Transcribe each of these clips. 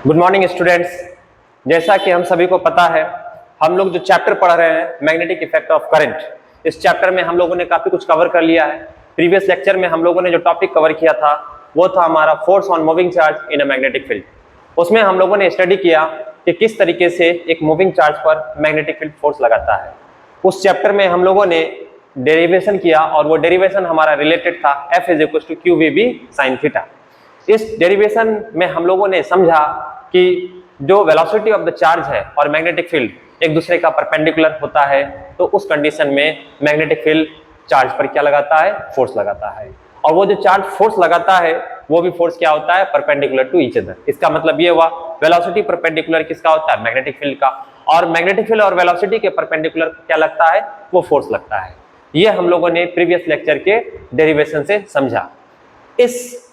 Good morning students. जैसा कि हम सभी को पता है, हम लोग जो चैप्टर पढ़ रहे हैं मैग्नेटिक इफेक्ट ऑफ करंट, इस चैप्टर में हम लोगों ने काफी कुछ कवर कर लिया है। प्रीवियस लेक्चर में हम लोगों ने जो टॉपिक कवर किया था वो था हमारा force on moving charge in a magnetic field. उसमें हम लोगों ने स्टडी किया कि किस तरीके से एक मूविंग चार्ज पर मैग्नेटिक फील्ड फोर्स लगाता है। उस चैप्टर में हम लोगों ने डेरिवेशन किया और वो डेरिवेशन हमारा रिलेटेड था F is equal to Q V B sine theta. इस डेरिवेशन में हम लोगों ने समझा कि जो वेलोसिटी ऑफ द चार्ज है और मैग्नेटिक फील्ड एक दूसरे का परपेंडिकुलर होता है, तो उस कंडीशन में मैग्नेटिक फील्ड चार्ज पर क्या लगाता है? फोर्स लगाता है। और वो जो चार्ज फोर्स लगाता है वो भी फोर्स क्या होता है? Perpendicular to each other. इसका मतलब ये हुआ वेलोसिटी परपेंडिकुलर किसका होता है? मैग्नेटिक फील्ड का। और मैग्नेटिक फील्ड और वेलोसिटी के परपेंडिकुलर क्या लगता है? वो फोर्स लगता है। ये हम लोगों ने प्रीवियस लेक्चर के डेरिवेशन से समझा। इस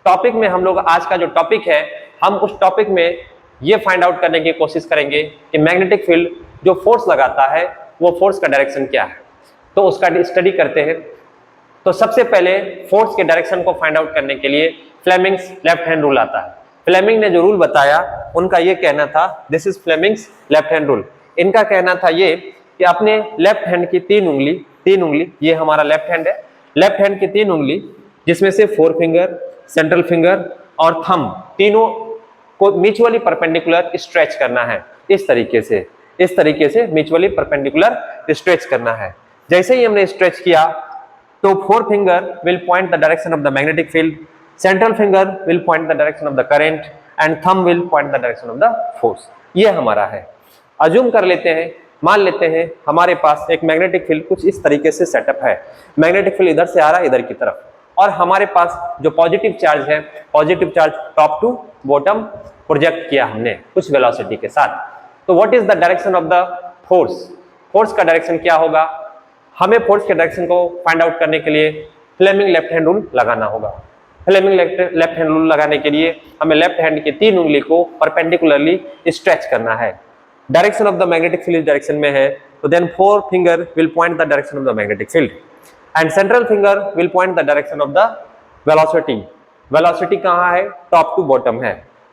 टॉपिक में हम लोग आज का जो टॉपिक है, हम उस टॉपिक में ये फाइंड आउट करने की कोशिश करेंगे कि मैग्नेटिक फील्ड जो फोर्स लगाता है वो फोर्स का डायरेक्शन क्या है। तो उसका स्टडी करते हैं। तो सबसे पहले फोर्स के डायरेक्शन को फाइंड आउट करने के लिए फ्लेमिंग्स लेफ्ट हैंड रूल आता है। फ्लेमिंग ने जो रूल बताया उनका ये कहना था, this is Fleming's left hand rule. इनका कहना था ये कि अपने लेफ्ट हैंड की तीन उंगली, ये हमारा लेफ्ट हैंड है, लेफ्ट हैंड की तीन उंगली जिसमें से फोर फिंगर, सेंट्रल फिंगर और थंब, तीनों को म्यूचुअली परपेंडिकुलर स्ट्रेच करना है। इस तरीके से म्यूचुअली परपेंडिकुलर स्ट्रेच करना है। जैसे ही हमने स्ट्रेच किया तो four finger will point the direction of the magnetic field, central finger will point the direction of the current and thumb will point the direction of the force. ये हमारा है। Assume कर लेते हैं, मान लेते हैं हमारे पास एक मैग्नेटिक फील्ड कुछ इस तरीके से सेटअप है। मैग्नेटिक फील्ड इधर से आ रहा है इधर की तरफ, और हमारे पास जो पॉजिटिव चार्ज है, positive charge top to bottom project किया हमने कुछ वेलोसिटी के साथ। तो what is the direction of the force? Force का डायरेक्शन क्या होगा? हमें फोर्स के डायरेक्शन को फाइंड आउट करने के लिए फ्लेमिंग लेफ्ट हैंड रूल लगाना होगा। फ्लेमिंग लेफ्ट हैंड रूल लगाने के लिए हमें लेफ्ट हैंड की तीन उंगली को परपेंडिकुलरली स्ट्रेच करना है। Direction of the magnetic field direction में है, तो then four finger will point the direction of the magnetic field and central finger will point the direction of the velocity. velocity कहाँ है? top to bottom है,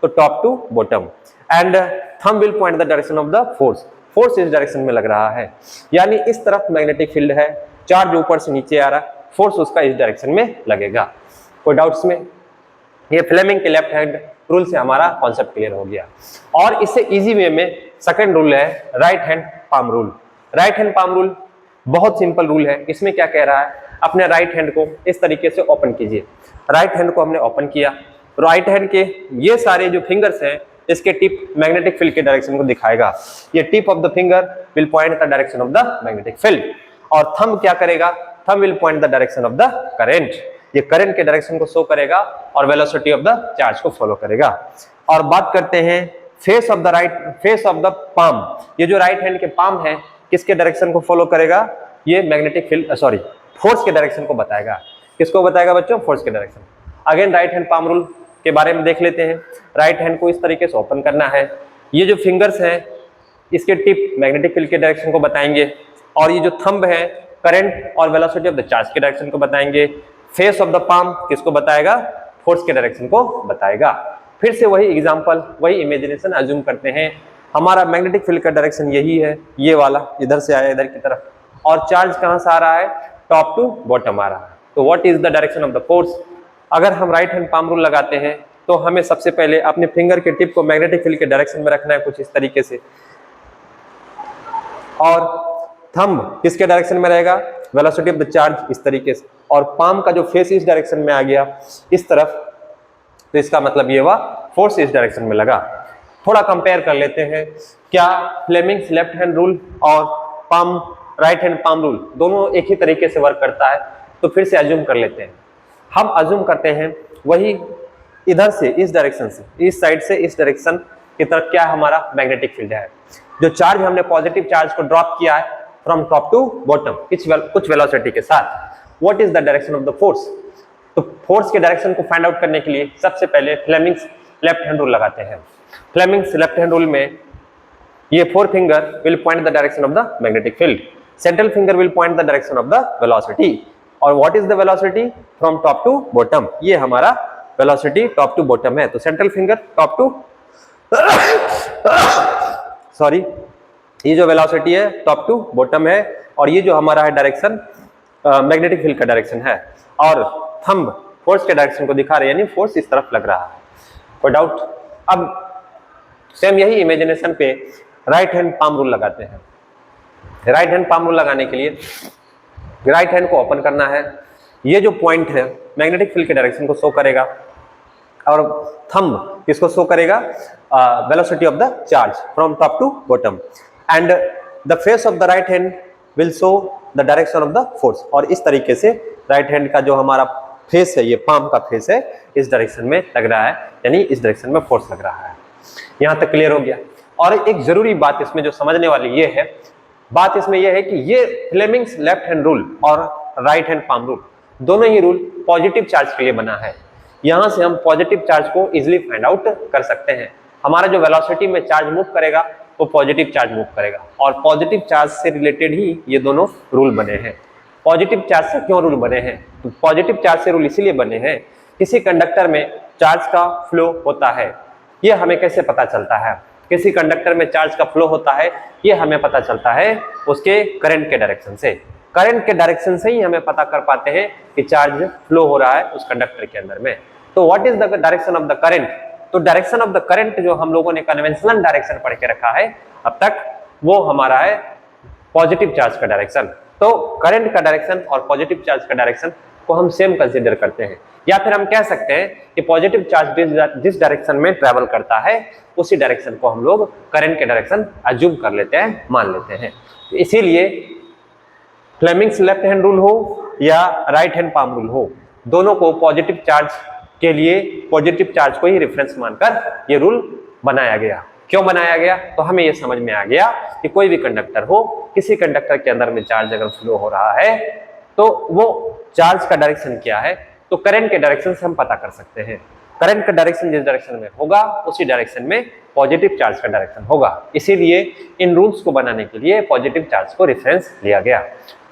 तो top to bottom, and thumb will point the direction of the force. force इस direction में लग रहा है, यानी इस तरफ मैग्नेटिक फील्ड है, चार्ज ऊपर से नीचे आ रहा है, फोर्स उसका इस डायरेक्शन में लगेगा। कोई डाउट्स में? ये फ्लेमिंग के लेफ्ट हैंड रूल से हमारा कॉन्सेप्ट क्लियर हो गया। और इससे इजी वे में सेकंड रूल है right hand palm rule. Right hand palm rule बहुत सिंपल रूल है। इसमें क्या कह रहा है? अपने राइट हैंड को इस तरीके से ओपन कीजिए। राइट हैंड को हमने ओपन किया, राइट हैंड के ये सारे जो फिंगर्स हैं इसके टिप मैग्नेटिक फील्ड के डायरेक्शन को दिखाएगा। ये tip of the finger will point the direction of the magnetic field, और थंब क्या करेगा? Thumb will point the direction of the current. ये करंट के डायरेक्शन को शो करेगा और वेलोसिटी ऑफ द चार्ज को फॉलो करेगा। और बात करते हैं फेस ऑफ द पाम। ये जो राइट हैंड के पाम है किसके डायरेक्शन को फॉलो करेगा? ये मैग्नेटिक फील्ड फोर्स के डायरेक्शन को बताएगा। किसको बताएगा बच्चों? फोर्स के direction. Again right hand palm rule के बारे में देख लेते हैं। राइट हैंड को इस तरीके से ओपन करना है। ये जो फिंगर्स हैं इसके टिप मैग्नेटिक फील्ड के डायरेक्शन को बताएंगे, और ये जो थंब है करंट और वेलोसिटी ऑफ द चार्ज के डायरेक्शन को बताएंगे। फेस ऑफ द पाम किसको बताएगा? फोर्स के डायरेक्शन को बताएगा। फिर से वही एग्जांपल, वही इमेजिनेशन अज्यूम करते हैं। हमारा मैग्नेटिक फील्ड का डायरेक्शन यही है, ये वाला इधर से आया इधर की तरफ, और चार्ज कहां से आ रहा है? टॉप टू बॉटम आ रहा है। तो what is the direction of the force? अगर हम राइट हैंड पाम रूल लगाते हैं तो हमें सबसे पहले अपने फिंगर के टिप को मैग्नेटिक फील्ड के डायरेक्शन में रखना है कुछ इस तरीके से, और थंब किसके डायरेक्शन में रहेगा? वेलोसिटी ऑफ द चार्ज इस तरीके से, और पाम का जो फेस इस डायरेक्शन में आ गया इस तरफ, तो इसका मतलब ये हुआ फोर्स इस डायरेक्शन में लगा। थोड़ा कंपेयर कर लेते हैं, क्या फ्लेमिंग्स लेफ्ट हैंड रूल और palm right hand palm rule दोनों एक ही तरीके से वर्क करता है? तो फिर से अज्यूम कर लेते हैं। हम अज्यूम करते हैं वही इधर से इस डायरेक्शन से, इस साइड से इस डायरेक्शन की तरफ क्या हमारा मैग्नेटिक फील्ड है। जो चार्ज हमने पॉजिटिव चार्ज को ड्रॉप किया है फ्रॉम टॉप टू बॉटम कुछ वेलोसिटी के साथ, what is the direction of the force? तो फोर्स के डायरेक्शन को फाइंड आउट करने के लिए सबसे पहले फ्लेमिंग्स लेफ्ट हैंड रूल लगाते हैं। फ्लेमिंग्स लेफ्ट हैंड रूल में ये four finger will point the direction of the magnetic field, central finger will point the direction of the velocity, और what is the velocity? From top to bottom. ये हमारा velocity top to bottom है, तो central finger top to sorry, ये जो velocity है top to bottom है, और ये जो हमारा है डायरेक्शन मैग्नेटिक फील्ड का डायरेक्शन है, और थंब फोर्स के डायरेक्शन को दिखा रहे हैं, यानी फोर्स इस तरफ लग रहा है। कोई डाउट? अब सेम यही इमेजिनेशन पे राइट हैंड पाम रूल लगाते हैं। राइट हैंड पाम रूल लगाने के लिए राइट हैंड को ओपन करना है, ये जो पॉइंट है मैग्नेटिक फील्ड के डायरेक्शन को शो करेगा, और थंब किसको शो करेगा? Velocity of the charge from top to bottom, and the face of the right hand will show the direction of the force. और इस तरीके से राइट हैंड का जो हमारा फेस है, ये पाम का फेस है, इस डायरेक्शन में लग रहा है, यानी इस डायरेक्शन में फोर्स लग रहा है। यहां तक क्लियर हो गया? और एक जरूरी बात इसमें जो समझने वाली ये है, बात इसमें यह है कि ये फ्लेमिंग्स लेफ्ट हैंड रूल और राइट हैंड पाम रूल, दोनों ही रूल पॉजिटिव चार्ज के लिए बना है। यहां से हम पॉजिटिव चार्ज को इजीली फाइंड आउट कर सकते हैं। हमारा जो वेलोसिटी में चार्ज मूव करेगा वो पॉजिटिव चार्ज मूव करेगा, और पॉजिटिव चार्ज से रिलेटेड ही ये दोनों रूल बने हैं। पॉजिटिव चार्ज से क्यों रूल बने हैं? तो पॉजिटिव चार्ज से रूल इसीलिए बने हैं, किसी कंडक्टर में चार्ज का फ्लो होता है, ये हमें कैसे पता चलता है? किसी कंडक्टर में चार्ज का फ्लो होता है, ये हमें पता चलता है उसके करंट के डायरेक्शन से। करंट के डायरेक्शन से ही हमें पता कर पाते हैं कि चार्ज फ्लो हो रहा है उस कंडक्टर के अंदर में। तो what is the direction of the current? तो डायरेक्शन ऑफ द करंट जो हम लोगों ने कन्वेंशनल डायरेक्शन पढ़ के रखा है अब तक, वो हमारा है पॉजिटिव चार्ज का डायरेक्शन। तो करंट का डायरेक्शन और पॉजिटिव चार्ज का डायरेक्शन को हम सेम कंसीडर करते हैं, या फिर हम कह सकते हैं कि पॉजिटिव चार्ज जिस डायरेक्शन में ट्रेवल करता है उसी डायरेक्शन को हम लोग करंट के डायरेक्शन अज्यूम कर लेते हैं, मान लेते हैं। तो इसीलिए फ्लेमिंग्स लेफ्ट हैंड रूल हो या राइट हैंड पाम रूल हो, दोनों को पॉजिटिव चार्ज के लिए पॉजिटिव चार्ज को ही रेफरेंस मानकर ये रूल बनाया गया। क्यों बनाया गया? तो हमें ये समझ में आ गया कि कोई भी कंडक्टर हो, किसी कंडक्टर के अंदर में चार्ज अगर फ्लो हो रहा है तो वो चार्ज का डायरेक्शन क्या है, तो करंट के डायरेक्शन से हम पता कर सकते हैं। करंट का डायरेक्शन जिस डायरेक्शन में होगा उसी डायरेक्शन में पॉजिटिव चार्ज का डायरेक्शन होगा। इसीलिए इन रूल्स को बनाने के लिए पॉजिटिव चार्ज को रेफरेंस लिया गया।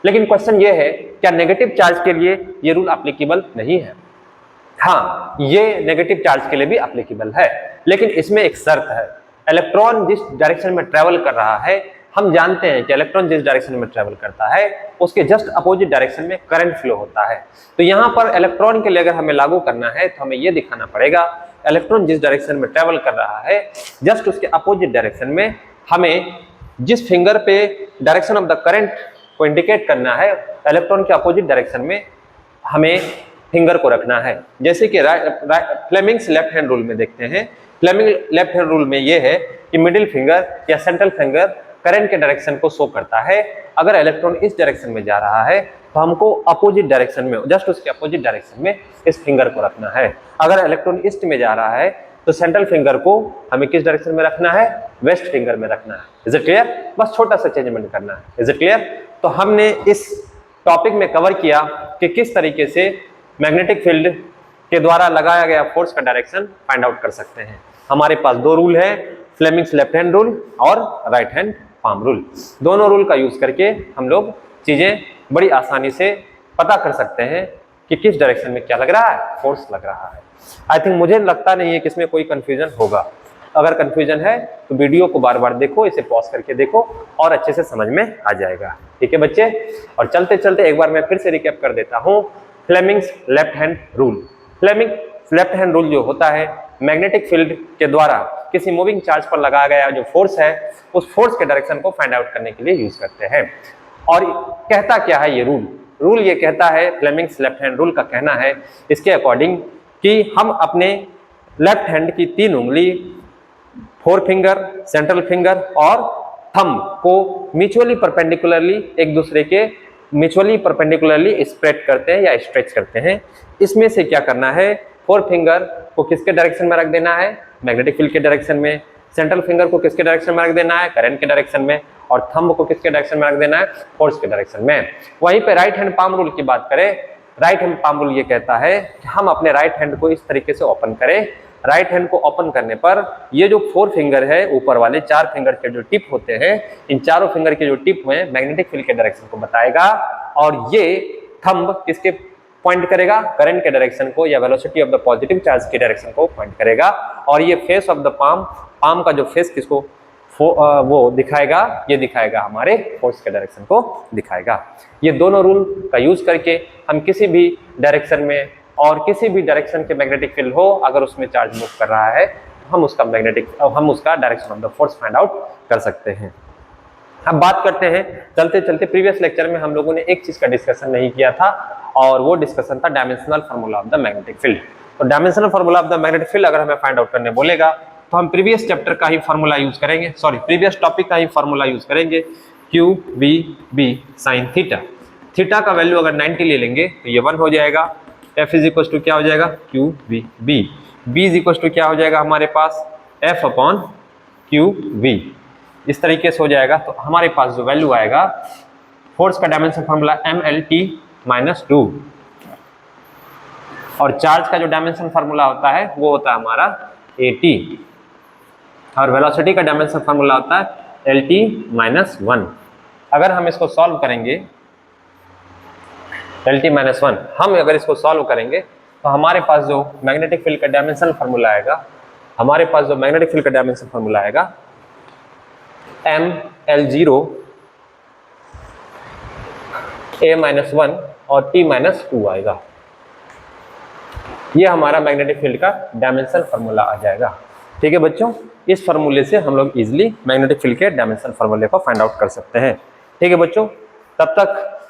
लेकिन क्वेश्चन ये है, क्या नेगेटिव चार्ज के लिए ये रूल एप्लीकेबल नहीं है? हाँ, ये नेगेटिव चार्ज के लिए भी एप्लीकेबल है, लेकिन इसमें एक शर्त है। इलेक्ट्रॉन जिस डायरेक्शन में ट्रेवल कर रहा है, हम जानते हैं कि इलेक्ट्रॉन जिस डायरेक्शन में ट्रेवल करता है उसके जस्ट अपोजिट डायरेक्शन में करंट फ्लो होता है। तो यहाँ पर इलेक्ट्रॉन के लिए अगर हमें लागू करना है तो हमें यह दिखाना पड़ेगा, इलेक्ट्रॉन जिस डायरेक्शन में ट्रेवल कर रहा है जस्ट उसके अपोजिट डायरेक्शन में हमें जिस फिंगर पे डायरेक्शन ऑफ द करंट को इंडिकेट करना है, इलेक्ट्रॉन के अपोजिट डायरेक्शन में हमें फिंगर को रखना है। जैसे कि फ्लेमिंग्स लेफ्ट हैंड रूल में देखते हैं, फ्लेमिंग लेफ्ट हैंड रूल में यह है कि मिडिल फिंगर या सेंट्रल फिंगर करंट के डायरेक्शन को शो करता है। अगर इलेक्ट्रॉन इस डायरेक्शन में जा रहा है तो हमको अपोजिट डायरेक्शन में, जस्ट उसके अपोजिट डायरेक्शन में इस फिंगर को रखना है। अगर इलेक्ट्रॉन ईस्ट में जा रहा है तो सेंट्रल फिंगर को हमें किस डायरेक्शन में रखना है? वेस्ट फिंगर में रखना है। Is it clear? बस छोटा सा चेंजमेंट करना है। Is it clear? तो हमने इस टॉपिक में कवर किया कि किस तरीके से मैग्नेटिक फील्ड के द्वारा लगाया गया फोर्स का डायरेक्शन फाइंड आउट कर सकते हैं। हमारे पास दो रूल है, फ्लेमिंग्स लेफ्ट हैंड रूल और राइट हैंड पाम रूल। दोनों रूल का यूज करके हम लोग चीजें बड़ी आसानी से पता कर सकते हैं कि किस डायरेक्शन में क्या लग रहा है, फोर्स लग रहा है। आई थिंक, मुझे लगता नहीं है कि इसमें कोई कंफ्यूजन होगा। अगर कंफ्यूजन है तो वीडियो को बार बार देखो, इसे पॉज करके देखो और अच्छे से समझ में आ जाएगा। ठीक है बच्चे? और चलते चलते एक बार मैं फिर से रिकैप कर देता हूँ। Fleming's left hand rule, Fleming's left hand rule जो होता है मैग्नेटिक फील्ड के द्वारा किसी मूविंग चार्ज पर लगाया गया जो फोर्स है उस फोर्स के डायरेक्शन को फाइंड आउट करने के लिए यूज करते हैं। और कहता क्या है ये रूल? रूल ये कहता है, फ्लेमिंग्स लेफ्ट हैंड रूल का कहना है इसके अकॉर्डिंग कि हम अपने लेफ्ट हैंड की तीन उंगली, फोर फिंगर, सेंट्रल फिंगर और थंब को म्यूचुअली परपेंडिकुलरली एक दूसरे के म्यूचुअली परपेंडिकुलरली स्प्रेड करते हैं या स्ट्रेच करते हैं। इसमें से क्या करना है? फोर फिंगर को किसके डायरेक्शन में रख देना है? मैग्नेटिक फील्ड के डायरेक्शन में। सेंट्रल फिंगर को किसके डायरेक्शन में रख देना है? करंट के डायरेक्शन में। और थंब को किसके डायरेक्शन में रख देना है? फोर्स के डायरेक्शन में। वहीं पे राइट हैंड पाम रूल की बात करें, राइट हैंड पाम रूल ये कहता है कि हम अपने राइट हैंड को इस तरीके से ओपन करें। राइट हैंड को ओपन करने पर ये जो फोर फिंगर है, ऊपर वाले चार फिंगर के जो टिप होते हैं, इन चारों फिंगर के जो टिप हैं मैग्नेटिक फील्ड के डायरेक्शन को बताएगा, और ये थंब किसके पॉइंट करेगा? करंट के डायरेक्शन को या velocity of the positive charge के डायरेक्शन को पॉइंट करेगा। और ये face of the palm palm का जो फेस किसको वो दिखाएगा, ये दिखाएगा हमारे फोर्स के डायरेक्शन को दिखाएगा। ये दोनों रूल का यूज करके हम किसी भी डायरेक्शन में और किसी भी डायरेक्शन के मैग्नेटिक फील्ड हो, अगर उसमें चार्ज मूव कर रहा है तो हम उसका direction of the force find out कर सकते हैं। अब बात करते हैं चलते चलते, प्रीवियस लेक्चर में हम लोगों ने एक चीज का डिस्कशन नहीं किया था और वो डिस्कशन था dimensional formula of the magnetic field. तो dimensional formula of the magnetic field अगर हमें फाइंड आउट करने बोलेगा तो हम प्रीवियस चैप्टर का ही फार्मूला यूज करेंगे, प्रीवियस टॉपिक का ही फार्मूला यूज करेंगे, Q V B sine theta. Theta का वैल्यू अगर 90 ले लेंगे तो ये 1 हो जाएगा। एफ इज इक्वल टू क्या हो जाएगा, Q V B. B is equal to क्या हो जाएगा हमारे पास, एफ अपॉन क्यू वी। इस तरीके से हो जाएगा। तो हमारे पास जो वैल्यू आएगा फोर्स का डायमेंशन फार्मूला MLT-2 और चार्ज का जो डायमेंशन फार्मूला होता है वो होता है हमारा AT और वेलोसिटी का डायमेंशन फार्मूला होता है LT-1। अगर हम इसको सॉल्व करेंगे LT-1, हम अगर इसको सॉल्व करेंगे तो हमारे पास जो मैग्नेटिक फील्ड का डायमेंशन फार्मूला आएगा, ML0 A-1 और T-2 आएगा। ये हमारा मैग्नेटिक फील्ड का डायमेंशन फार्मूला आ जाएगा। ठीक है बच्चों, इस फार्मूले से हम लोग इजीली मैग्नेटिक फील्ड के डायमेंशन फार्मूले को फाइंड आउट कर सकते हैं। ठीक है बच्चों, तब तक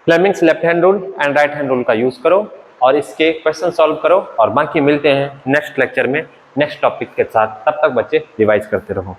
Fleming's left hand rule and right hand rule का यूज करो और इसके क्वेश्चन सॉल्व करो और बाकी मिलते हैं नेक्स्ट लेक्चर में नेक्स्ट टॉपिक के साथ। तब तक बच्चे रिवाइज करते रहो।